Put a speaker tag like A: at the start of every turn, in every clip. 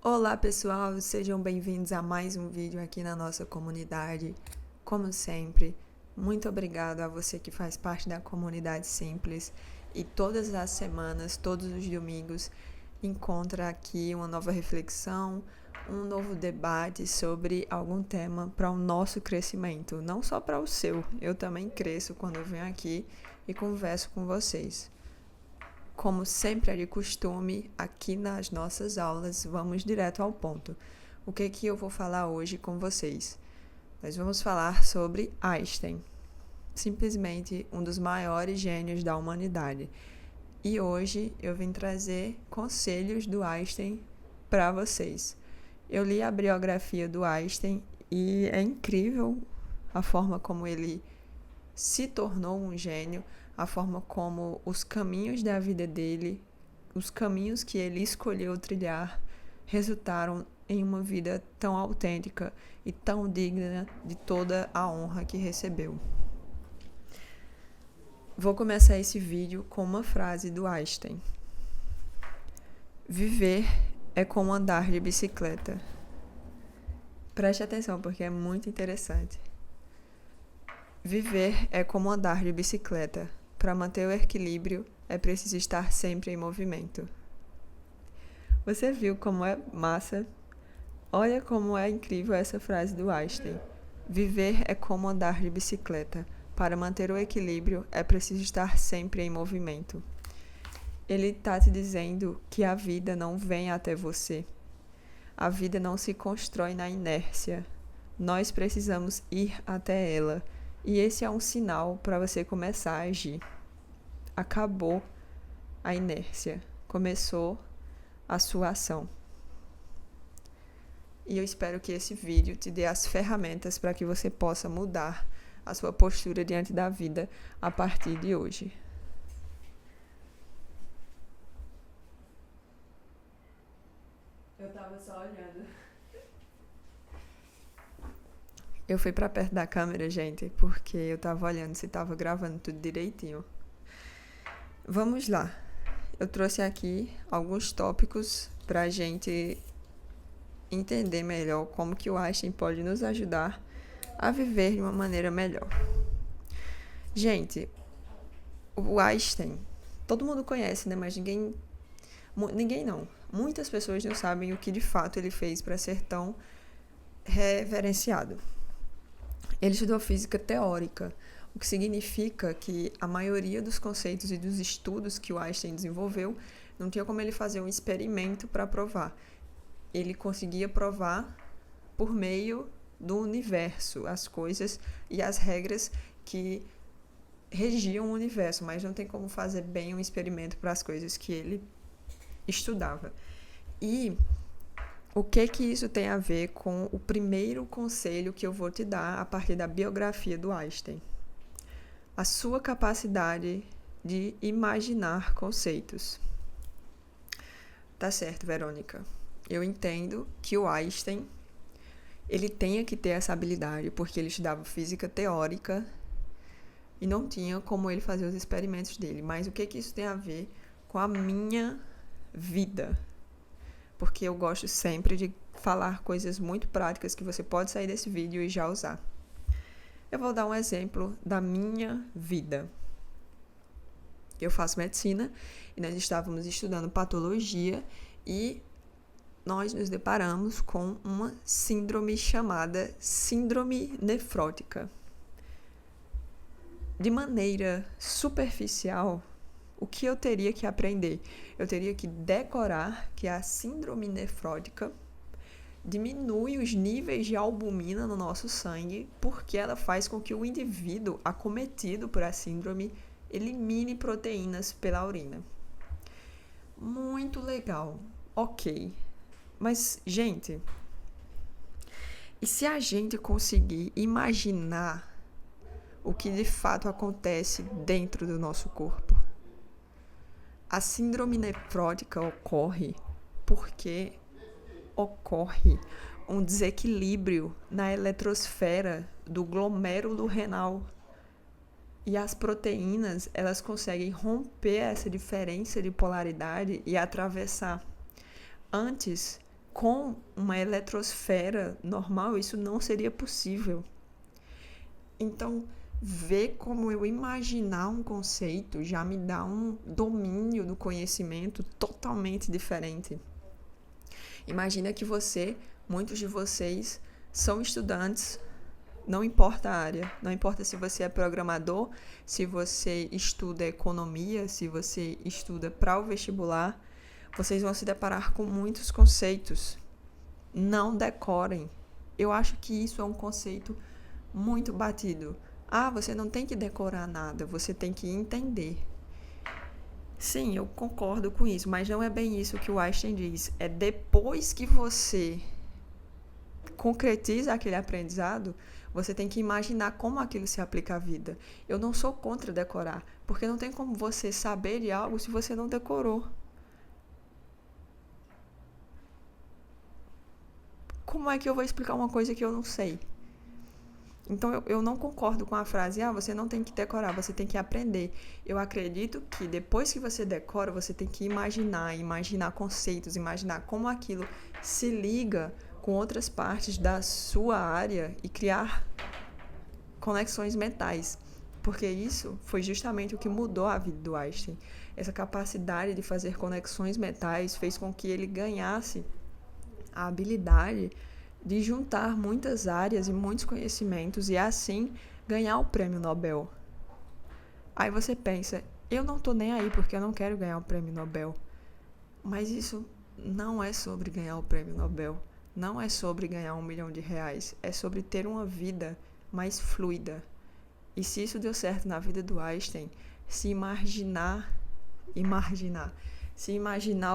A: Olá pessoal, sejam bem-vindos a mais um vídeo aqui na nossa comunidade. Como sempre, muito obrigado a você que faz parte da comunidade Simples e todas as semanas, todos os domingos, encontra aqui uma nova reflexão, um novo debate sobre algum tema para o nosso crescimento, não só para o seu. Eu também cresço quando eu venho aqui e converso com vocês. Como sempre é de costume, aqui nas nossas aulas, vamos direto ao ponto. O que eu vou falar hoje com vocês? Nós vamos falar sobre Einstein, simplesmente um dos maiores gênios da humanidade. E hoje eu vim trazer conselhos do Einstein para vocês. Eu li a biografia do Einstein e é incrível a forma como ele se tornou um gênio, a forma como os caminhos da vida dele, os caminhos que ele escolheu trilhar, resultaram em uma vida tão autêntica e tão digna de toda a honra que recebeu. Vou começar esse vídeo com uma frase do Einstein. Viver é como andar de bicicleta. Preste atenção porque é muito interessante. Viver é como andar de bicicleta. Para manter o equilíbrio, é preciso estar sempre em movimento. Você viu como é massa? Olha como é incrível essa frase do Einstein. Viver é como andar de bicicleta. Para manter o equilíbrio, é preciso estar sempre em movimento. Ele está te dizendo que a vida não vem até você. A vida não se constrói na inércia. Nós precisamos ir até ela. E esse é um sinal para você começar a agir. Acabou a inércia. Começou a sua ação. E eu espero que esse vídeo te dê as ferramentas para que você possa mudar a sua postura diante da vida a partir de hoje. Eu tava só olhando. Eu fui pra perto da câmera, gente, porque eu tava olhando se tava gravando tudo direitinho. Vamos lá. Eu trouxe aqui alguns tópicos pra gente entender melhor como que o Einstein pode nos ajudar a viver de uma maneira melhor. Gente, o Einstein, todo mundo conhece, né? Mas ninguém não. Muitas pessoas não sabem o que de fato ele fez para ser tão reverenciado. Ele estudou física teórica, o que significa que a maioria dos conceitos e dos estudos que o Einstein desenvolveu não tinha como ele fazer um experimento para provar. Ele conseguia provar por meio do universo, as coisas e as regras que regiam o universo, mas não tem como fazer bem um experimento para as coisas que ele estudava. E o que isso tem a ver com o primeiro conselho que eu vou te dar a partir da biografia do Einstein? A sua capacidade de imaginar conceitos. Tá certo, Verônica. Eu entendo que o Einstein ele tenha que ter essa habilidade, porque ele estudava física teórica e não tinha como ele fazer os experimentos dele. Mas o que isso tem a ver com a minha vida? Porque eu gosto sempre de falar coisas muito práticas que você pode sair desse vídeo e já usar. Eu vou dar um exemplo da minha vida. Eu faço medicina e nós estávamos estudando patologia e nós nos deparamos com uma síndrome chamada síndrome nefrótica. De maneira superficial, o que eu teria que aprender? Eu teria que decorar que a síndrome nefrótica diminui os níveis de albumina no nosso sangue porque ela faz com que o indivíduo acometido por a síndrome elimine proteínas pela urina. Muito legal. Ok. Mas, gente, e se a gente conseguir imaginar o que de fato acontece dentro do nosso corpo? A síndrome nefrótica ocorre porque ocorre um desequilíbrio na eletrosfera do glomérulo renal. E as proteínas, elas conseguem romper essa diferença de polaridade e atravessar. Antes, com uma eletrosfera normal, isso não seria possível. Então, ver como eu imaginar um conceito já me dá um domínio do conhecimento totalmente diferente. Imagina que muitos de vocês, são estudantes, não importa a área, não importa se você é programador, se você estuda economia, se você estuda para o vestibular, vocês vão se deparar com muitos conceitos. Não decorem. Eu acho que isso é um conceito muito batido. Você não tem que decorar nada, você tem que entender. Sim, eu concordo com isso, mas não é bem isso que o Einstein diz. É depois que você concretiza aquele aprendizado, você tem que imaginar como aquilo se aplica à vida. Eu não sou contra decorar, porque não tem como você saber de algo se você não decorou. Como é que eu vou explicar uma coisa que eu não sei? Então, eu não concordo com a frase, você não tem que decorar, você tem que aprender. Eu acredito que depois que você decora, você tem que imaginar conceitos, imaginar como aquilo se liga com outras partes da sua área e criar conexões mentais. Porque isso foi justamente o que mudou a vida do Einstein. Essa capacidade de fazer conexões mentais fez com que ele ganhasse a habilidade de juntar muitas áreas e muitos conhecimentos e assim ganhar o prêmio Nobel. Aí você pensa, eu não tô nem aí porque eu não quero ganhar o prêmio Nobel. Mas isso não é sobre ganhar o prêmio Nobel. Não é sobre ganhar R$1 milhão. É sobre ter uma vida mais fluida. E se isso deu certo na vida do Einstein, se imaginar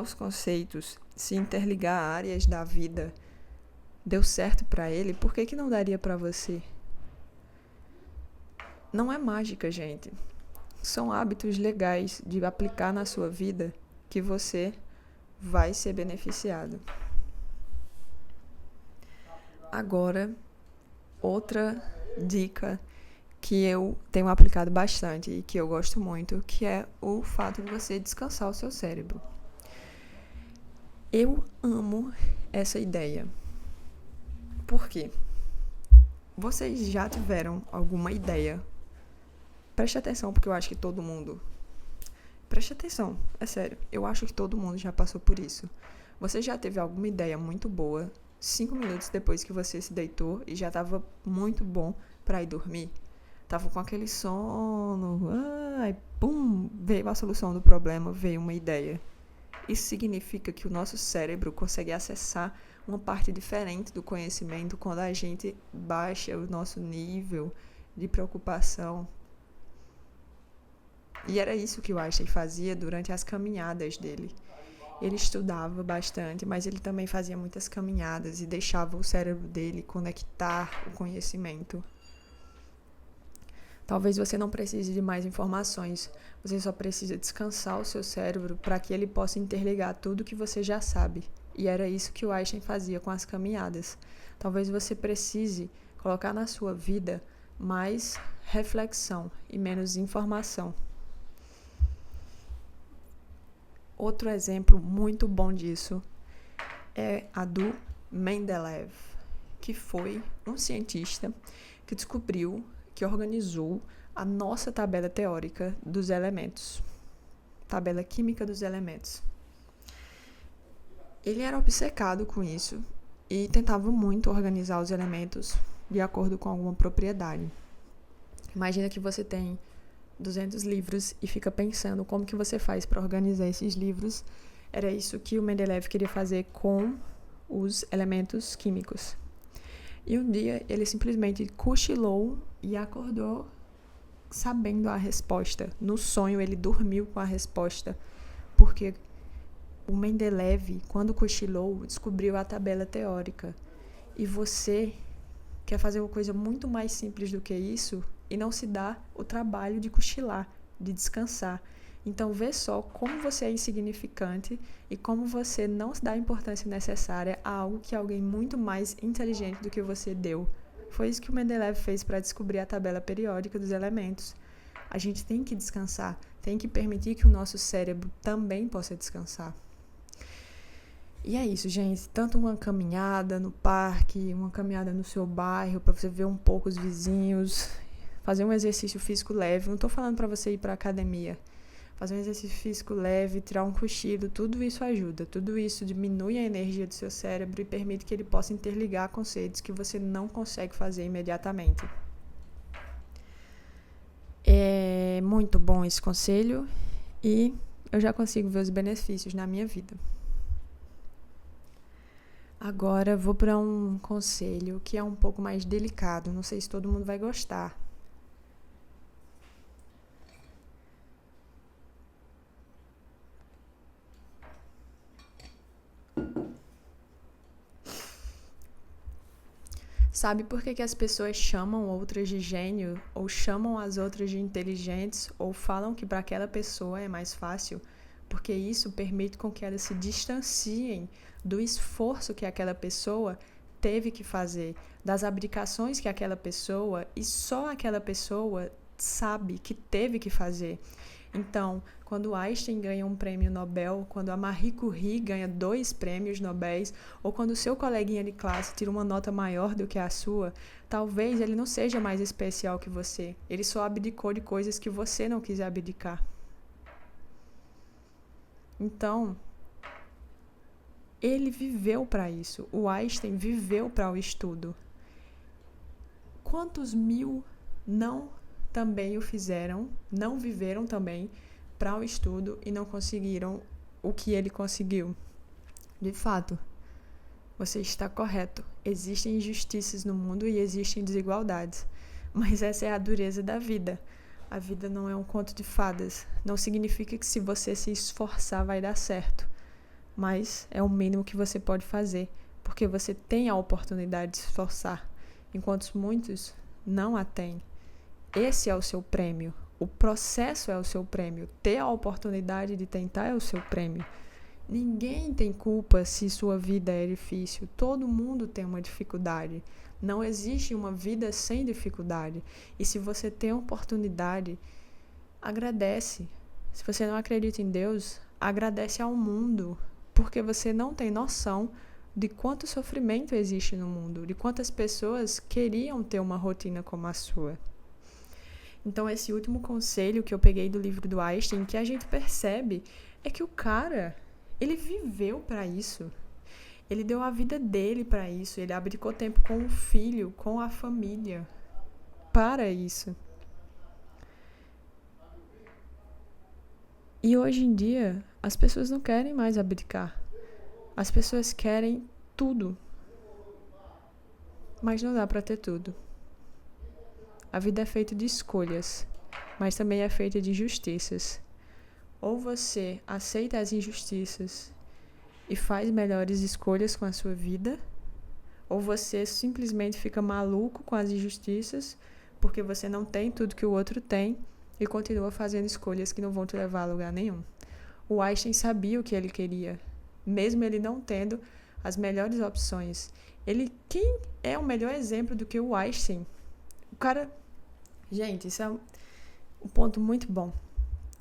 A: os conceitos, se interligar áreas da vida, deu certo para ele, por que não daria para você? Não é mágica, gente. São hábitos legais de aplicar na sua vida que você vai ser beneficiado. Agora, outra dica que eu tenho aplicado bastante e que eu gosto muito, que é o fato de você descansar o seu cérebro. Eu amo essa ideia. Por quê? Vocês já tiveram alguma ideia? Preste atenção, porque eu acho que todo mundo... Preste atenção, é sério. Eu acho que todo mundo já passou por isso. Você já teve alguma ideia muito boa 5 minutos depois que você se deitou e já estava muito bom para ir dormir? Tava com aquele sono, e pum, veio a solução do problema, veio uma ideia. Isso significa que o nosso cérebro consegue acessar uma parte diferente do conhecimento quando a gente baixa o nosso nível de preocupação. E era isso que o Einstein fazia durante as caminhadas dele. Ele estudava bastante, mas ele também fazia muitas caminhadas e deixava o cérebro dele conectar o conhecimento. Talvez você não precise de mais informações, você só precisa descansar o seu cérebro para que ele possa interligar tudo que você já sabe. E era isso que o Einstein fazia com as caminhadas. Talvez você precise colocar na sua vida mais reflexão e menos informação. Outro exemplo muito bom disso é a do Mendeleev, que foi um cientista que descobriu, que organizou a nossa tabela teórica dos elementos, tabela química dos elementos. Ele era obcecado com isso e tentava muito organizar os elementos de acordo com alguma propriedade. Imagina que você tem 200 livros e fica pensando como que você faz para organizar esses livros. Era isso que o Mendeleev queria fazer com os elementos químicos. E um dia ele simplesmente cochilou e acordou sabendo a resposta. No sonho ele dormiu com a resposta, porque o Mendeleev, quando cochilou, descobriu a tabela teórica. E você quer fazer uma coisa muito mais simples do que isso e não se dá o trabalho de cochilar, de descansar. Então, vê só como você é insignificante e como você não se dá a importância necessária a algo que alguém muito mais inteligente do que você deu. Foi isso que o Mendeleev fez para descobrir a tabela periódica dos elementos. A gente tem que descansar, tem que permitir que o nosso cérebro também possa descansar. E é isso, gente. Tanto uma caminhada no parque, uma caminhada no seu bairro, para você ver um pouco os vizinhos, fazer um exercício físico leve. Não tô falando para você ir para academia. Fazer um exercício físico leve, tirar um cochilo, tudo isso ajuda. Tudo isso diminui a energia do seu cérebro e permite que ele possa interligar conceitos que você não consegue fazer imediatamente. É muito bom esse conselho e eu já consigo ver os benefícios na minha vida. Agora vou para um conselho que é um pouco mais delicado. Não sei se todo mundo vai gostar. Sabe por que as pessoas chamam outras de gênio, ou chamam as outras de inteligentes, ou falam que para aquela pessoa é mais fácil? Porque isso permite com que elas se distanciem do esforço que aquela pessoa teve que fazer, das abdicações que aquela pessoa, e só aquela pessoa sabe que teve que fazer. Então, quando Einstein ganha um prêmio Nobel, quando a Marie Curie ganha 2 prêmios Nobel, ou quando o seu coleguinha de classe tira uma nota maior do que a sua, talvez ele não seja mais especial que você. Ele só abdicou de coisas que você não quis abdicar. Então, ele viveu para isso. O Einstein viveu para o estudo. Quantos mil não também o fizeram, não viveram também para o estudo e não conseguiram o que ele conseguiu? De fato, você está correto. Existem injustiças no mundo e existem desigualdades. Mas essa é a dureza da vida. A vida não é um conto de fadas. Não significa que se você se esforçar vai dar certo. Mas é o mínimo que você pode fazer, porque você tem a oportunidade de se esforçar, enquanto muitos não a têm. Esse é o seu prêmio. O processo é o seu prêmio. Ter a oportunidade de tentar é o seu prêmio. Ninguém tem culpa se sua vida é difícil. Todo mundo tem uma dificuldade. Não existe uma vida sem dificuldade. E se você tem a oportunidade, agradece. Se você não acredita em Deus, agradece ao mundo. Porque você não tem noção de quanto sofrimento existe no mundo, de quantas pessoas queriam ter uma rotina como a sua. Então, esse último conselho que eu peguei do livro do Einstein, que a gente percebe, é que o cara, ele viveu para isso. Ele deu a vida dele para isso. Ele abdicou tempo com o filho, com a família, para isso. E hoje em dia, as pessoas não querem mais abdicar. As pessoas querem tudo. Mas não dá para ter tudo. A vida é feita de escolhas, mas também é feita de injustiças. Ou você aceita as injustiças e faz melhores escolhas com a sua vida, ou você simplesmente fica maluco com as injustiças porque você não tem tudo que o outro tem e continua fazendo escolhas que não vão te levar a lugar nenhum. O Einstein sabia o que ele queria, mesmo ele não tendo as melhores opções. Quem é o melhor exemplo do que o Einstein? O cara... Gente, isso é um ponto muito bom.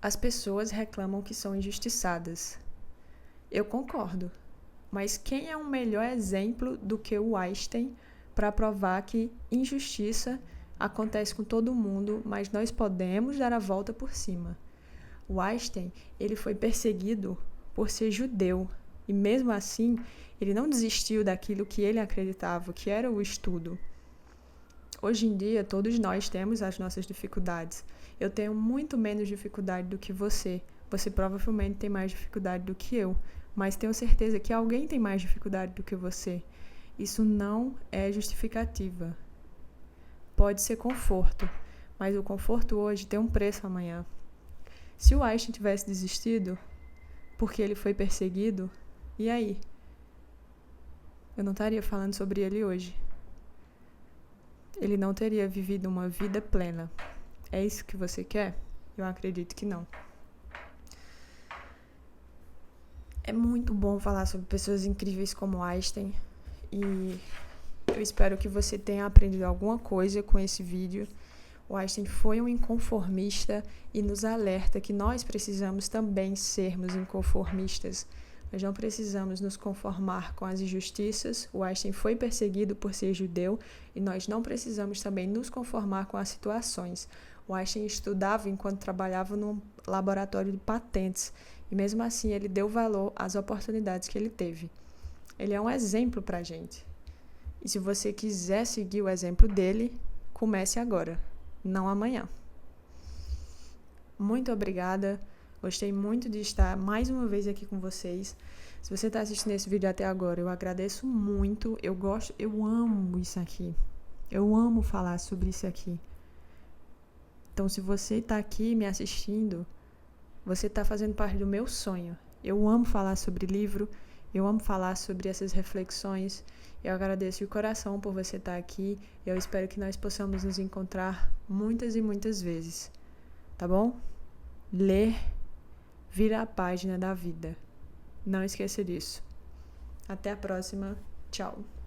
A: As pessoas reclamam que são injustiçadas. Eu concordo. Mas quem é um melhor exemplo do que o Einstein para provar que injustiça acontece com todo mundo, mas nós podemos dar a volta por cima? O Einstein, ele foi perseguido por ser judeu. E mesmo assim, ele não desistiu daquilo que ele acreditava, que era o estudo. Hoje em dia, todos nós temos as nossas dificuldades. Eu tenho muito menos dificuldade do que você. Você provavelmente tem mais dificuldade do que eu. Mas tenho certeza que alguém tem mais dificuldade do que você. Isso não é justificativa. Pode ser conforto, mas o conforto hoje tem um preço amanhã. Se o Einstein tivesse desistido porque ele foi perseguido, e aí? Eu não estaria falando sobre ele hoje. Ele não teria vivido uma vida plena. É isso que você quer? Eu acredito que não. É muito bom falar sobre pessoas incríveis como Einstein e eu espero que você tenha aprendido alguma coisa com esse vídeo. O Einstein foi um inconformista e nos alerta que nós precisamos também sermos inconformistas. Nós não precisamos nos conformar com as injustiças. O Einstein foi perseguido por ser judeu e nós não precisamos também nos conformar com as situações. O Einstein estudava enquanto trabalhava num laboratório de patentes e mesmo assim ele deu valor às oportunidades que ele teve. Ele é um exemplo para a gente. E se você quiser seguir o exemplo dele, comece agora, não amanhã. Muito obrigada. Gostei muito de estar mais uma vez aqui com vocês. Se você está assistindo esse vídeo até agora, eu agradeço muito. Eu amo isso aqui. Eu amo falar sobre isso aqui. Então, se você está aqui me assistindo, você está fazendo parte do meu sonho. Eu amo falar sobre livro, eu amo falar sobre essas reflexões. Eu agradeço de coração por você estar aqui. Eu espero que nós possamos nos encontrar muitas e muitas vezes. Tá bom? Ler vira a página da vida. Não esqueça disso. Até a próxima. Tchau.